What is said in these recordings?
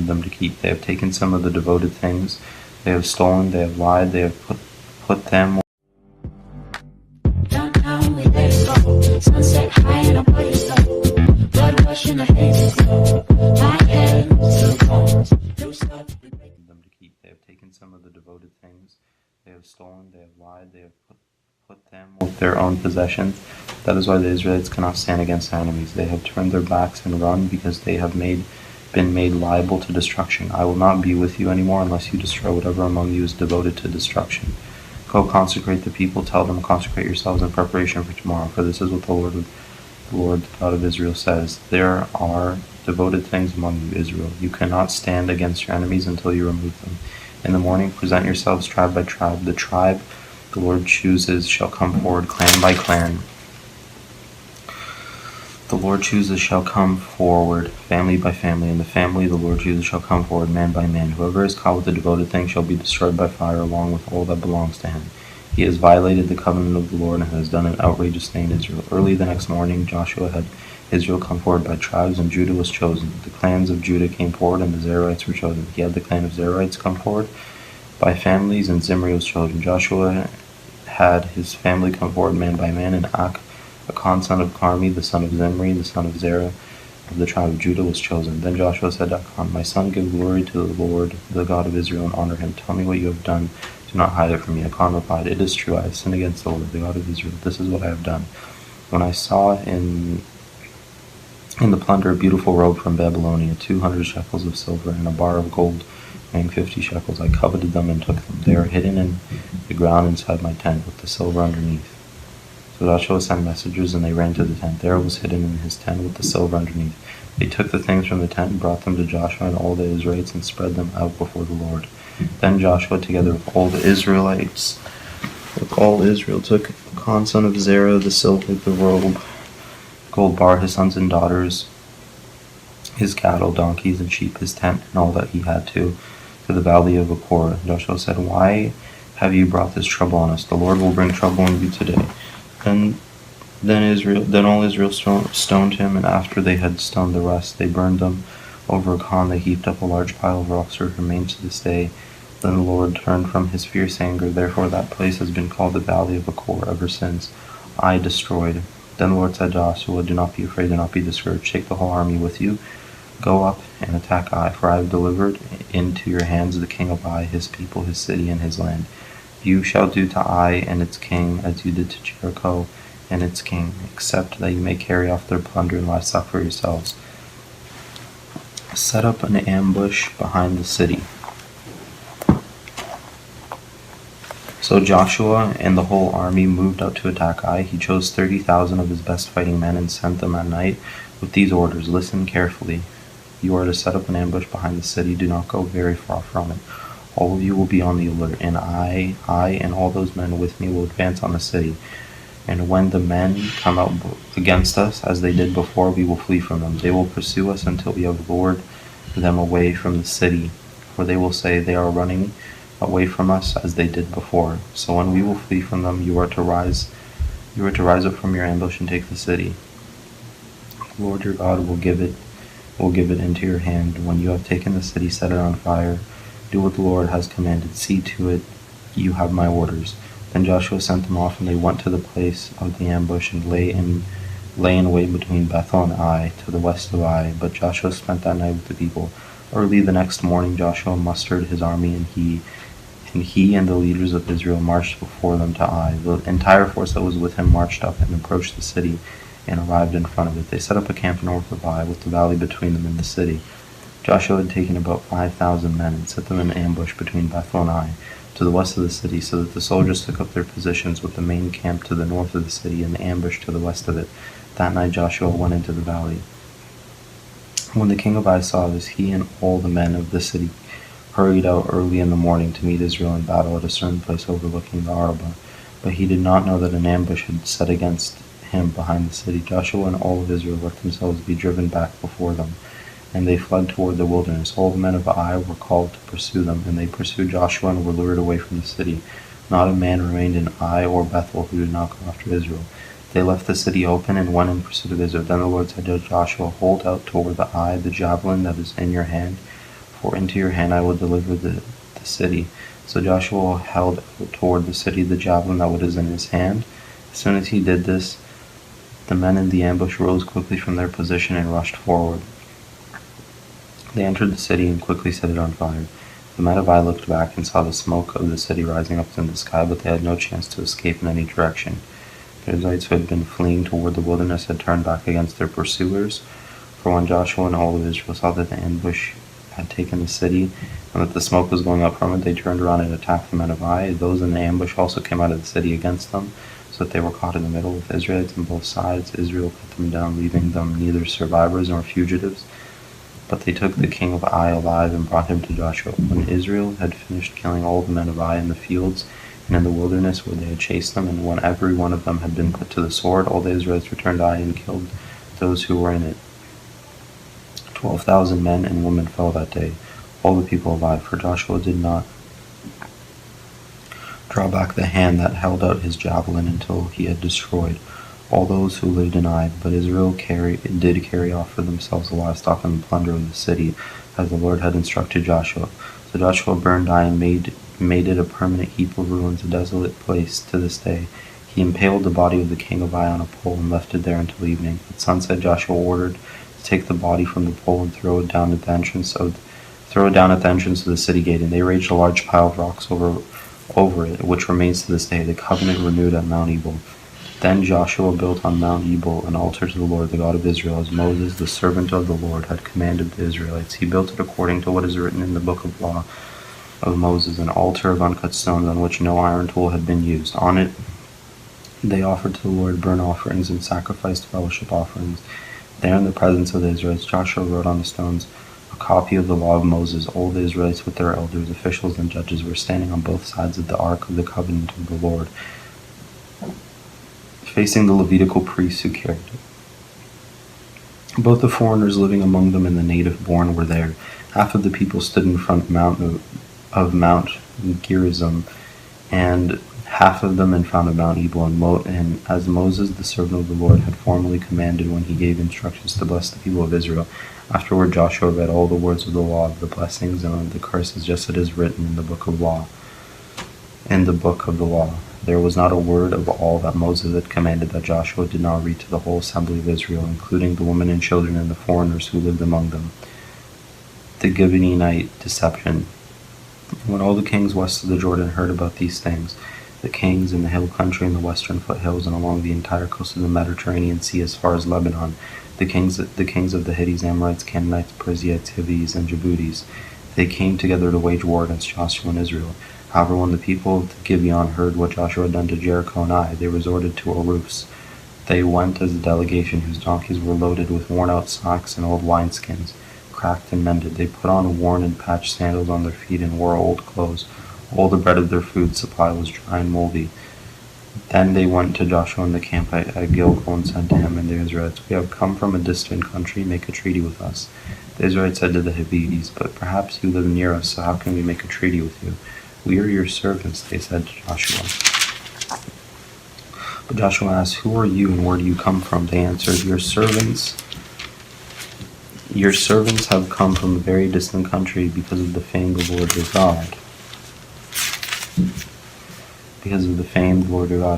them to keep. They have taken some of the devoted things. They have stolen, they have lied, they have put them. Downtown we let it go. Sunset high and I'm ready to go. Blood rushing the haze flow. My hands to the bones. Them to keep. They have taken some of the devoted things. They have stolen, they have lied, they have put them with their own possessions. That is why the Israelites cannot stand against their enemies. They have turned their backs and run because they have been made liable to destruction. I will not be with you anymore unless you destroy whatever among you is devoted to destruction. Go consecrate the people, tell them, consecrate yourselves in preparation for tomorrow, for this is what the Lord, the God of Israel says. There are devoted things among you, Israel. You cannot stand against your enemies until you remove them. In the morning, present yourselves tribe by tribe. The tribe the Lord chooses shall come forward, clan by clan. The Lord chooses shall come forward, family by family, and the family the Lord chooses shall come forward, man by man. Whoever is caught with the devoted thing shall be destroyed by fire, along with all that belongs to him. He has violated the covenant of the Lord and has done an outrageous thing in Israel. Early the next morning, Joshua had Israel come forward by tribes, and Judah was chosen. The clans of Judah came forward, and the Zerites were chosen. He had the clan of Zerites come forward by families, and Zimri was chosen. Joshua had his family come forward man by man, and Achan son of Carmi, the son of Zimri, the son of Zerah, of the tribe of Judah, was chosen. Then Joshua said to Achan, my son, give glory to the Lord, the God of Israel, and honor him. Tell me what you have done. Do not hide it from me. Achan replied, it is true, I have sinned against the Lord, the God of Israel. This is what I have done. When I saw in the plunder a beautiful robe from Babylonia, 200 shekels of silver, and a bar of gold weighing 50 shekels, I coveted them and took them. They are hidden in the ground inside my tent, with the silver underneath. So Joshua sent messengers, and they ran to the tent. There it was hidden in his tent with the silver underneath. They took the things from the tent and brought them to Joshua and all the Israelites and spread them out before the Lord. Then Joshua, together with all the Israelites, with all Israel, took Achan son of Zerah, the silver, the robe, gold bar, his sons and daughters, his cattle, donkeys, and sheep, his tent, and all that he had to the valley of Achor. Joshua said, why have you brought this trouble on us? The Lord will bring trouble on you today. Then all Israel stoned him, and after they had stoned the rest, they burned them over Achan. They heaped up a large pile of rocks, which remains to this day. Then the Lord turned from his fierce anger. Therefore that place has been called the Valley of Achor ever since. I destroyed. Then the Lord said to Joshua, do not be afraid, do not be discouraged. Take the whole army with you. Go up and attack Ai, for I have delivered into your hands the king of Ai, his people, his city, and his land. You shall do to Ai and its king as you did to Jericho and its king, except that you may carry off their plunder and livestock for yourselves. Set up an ambush behind the city. So Joshua and the whole army moved out to attack Ai. He chose 30,000 of his best fighting men and sent them at night with these orders. Listen carefully. You are to set up an ambush behind the city. Do not go very far from it. All of you will be on the alert, and I and all those men with me will advance on the city. And when the men come out against us, as they did before, we will flee from them. They will pursue us until we have lured them away from the city, for they will say, they are running away from us as they did before. So when we will flee from them, you are to rise up from your ambush and take the city. The Lord your God will give it into your hand. When you have taken the city, set it on fire. Do what the Lord has commanded. See to it you have my orders. Then Joshua sent them off, and they went to the place of the ambush and lay in wait between Bethel and Ai, to the west of Ai. But Joshua spent that night with the people. Early the next morning Joshua mustered his army, and he and the leaders of Israel marched before them to Ai. The entire force that was with him marched up and approached the city and arrived in front of it. They set up a camp north of Ai, with the valley between them and the city. Joshua had taken about 5,000 men and set them in ambush between Bethel and Ai, to the west of the city, so that the soldiers took up their positions with the main camp to the north of the city and the ambush to the west of it. That night Joshua went into the valley. When the king of Ai saw this, he and all the men of the city hurried out early in the morning to meet Israel in battle at a certain place overlooking the Arabah. But he did not know that an ambush had set against him behind the city. Joshua and all of Israel let themselves be driven back before them, and they fled toward the wilderness. All the men of Ai were called to pursue them, and they pursued Joshua and were lured away from the city. Not a man remained in Ai or Bethel who did not go after Israel. They left the city open and went in pursuit of Israel. Then the Lord said to Joshua, hold out toward the Ai the javelin that is in your hand, for into your hand I will deliver the city. So Joshua held toward the city the javelin that was in his hand. As soon as he did this, the men in the ambush rose quickly from their position and rushed forward. They entered the city and quickly set it on fire. The men of Ai looked back and saw the smoke of the city rising up in the sky, but they had no chance to escape in any direction. The Israelites who had been fleeing toward the wilderness had turned back against their pursuers. For when Joshua and all of Israel saw that the ambush had taken the city, and that the smoke was going up from it, they turned around and attacked the men of Ai. Those in the ambush also came out of the city against them, so that they were caught in the middle with Israelites on both sides. Israel cut them down, leaving them neither survivors nor fugitives. But they took the king of Ai alive and brought him to Joshua. When Israel had finished killing all the men of Ai in the fields and in the wilderness where they had chased them, and when every one of them had been put to the sword, all the Israelites returned to Ai and killed those who were in it. 12,000 men and women fell that day, all the people of Ai, for Joshua did not draw back the hand that held out his javelin until he had destroyed all those who lived in Ai. But Israel did carry off for themselves the livestock and the plunder of the city, as the Lord had instructed Joshua. So Joshua burned Ai and made it a permanent heap of ruins, a desolate place to this day. He impaled the body of the king of Ai on a pole and left it there until evening. At sunset Joshua ordered to take the body from the pole and throw it down at the entrance of the city gate, and they raised a large pile of rocks over it, which remains to this day, the covenant renewed at Mount Ebal. Then Joshua built on Mount Ebal an altar to the Lord, the God of Israel, as Moses, the servant of the Lord, had commanded the Israelites. He built it according to what is written in the book of law of Moses, an altar of uncut stones on which no iron tool had been used. On it they offered to the Lord burnt offerings and sacrificed fellowship offerings. There in the presence of the Israelites, Joshua wrote on the stones a copy of the law of Moses. All the Israelites with their elders, officials, and judges were standing on both sides of the ark of the covenant of the Lord, facing the Levitical priests who carried it. Both the foreigners living among them and the native born were there. Half of the people stood in front of Mount Gerizim, and half of them in front of Mount Ebal, and as Moses, the servant of the Lord, had formerly commanded when he gave instructions to bless the people of Israel. Afterward Joshua read all the words of the law, of the blessings and of the curses, just as it is written in the book of the law. There was not a word of all that Moses had commanded that Joshua did not read to the whole assembly of Israel, including the women and children and the foreigners who lived among them. The Gibeonite deception. When all the kings west of the Jordan heard about these things, the kings in the hill country in the western foothills and along the entire coast of the Mediterranean Sea as far as Lebanon, the kings of the Hittites, Amorites, Canaanites, Perizzites, Hivites, and Jebusites, they came together to wage war against Joshua and Israel. However, when the people of the Gibeon heard what Joshua had done to Jericho and Ai, they resorted to a ruse. They went as a delegation whose donkeys were loaded with worn-out sacks and old wineskins, cracked and mended. They put on worn and patched sandals on their feet and wore old clothes. All the bread of their food supply was dry and moldy. Then they went to Joshua in the camp at Gilgal and said to him and the Israelites, "We have come from a distant country, make a treaty with us." The Israelites said to the Hivites, "But perhaps you live near us, so how can we make a treaty with you?" "We are your servants," they said to Joshua. But Joshua asked, "Who are you and where do you come from?" They answered, Your servants have come from a very distant country because of the fame of the Lord your God.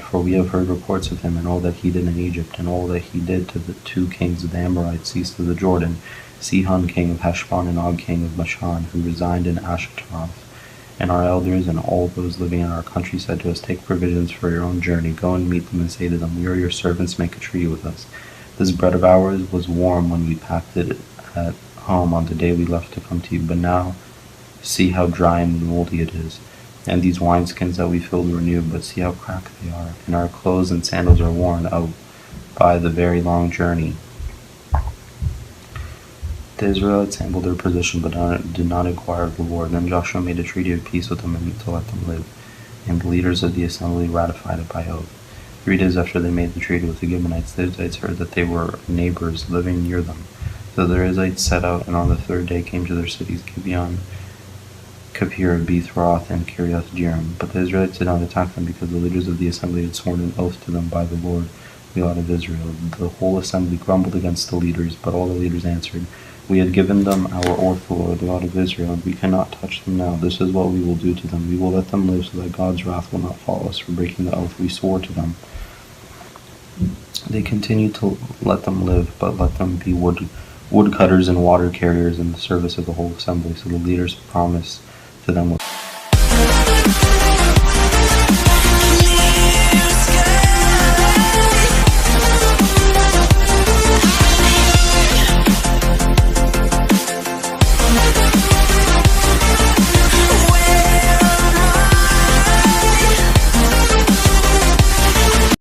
For we have heard reports of him and all that he did in Egypt, and all that he did to the 2 kings of the Amorites east of the Jordan, Sihon king of Heshbon and Og king of Bashan, who resigned in Ashtaroth. And our elders and all those living in our country said to us, Take provisions for your own journey, go and meet them and say to them, We are your servants, make a treaty with us. This bread of ours was warm when we packed it at home on the day we left to come to you, but now see how dry and moldy it is. And these wineskins that we filled were new, but see how cracked they are, and our clothes and sandals are worn out by the very long journey. The Israelites handled their position, but did not inquire of the Lord. Then Joshua made a treaty of peace with them and to let them live, and the leaders of the assembly ratified it by oath. 3 days after they made the treaty with the Gibeonites, the Israelites heard that they were neighbors living near them. So the Israelites set out, and on the 3rd day came to their cities, Gibeon, Kafir, Beethroth, and Kiriath Jearim. But the Israelites did not attack them, because the leaders of the assembly had sworn an oath to them by the Lord, the God of Israel. The whole assembly grumbled against the leaders, but all the leaders answered, We had given them our oath, the Lord, the God of Israel, and we cannot touch them now. This is what we will do to them. We will let them live so that God's wrath will not follow us for breaking the oath we swore to them. They continued to let them live, but let them be woodcutters and water carriers in the service of the whole assembly. So the leaders promised to them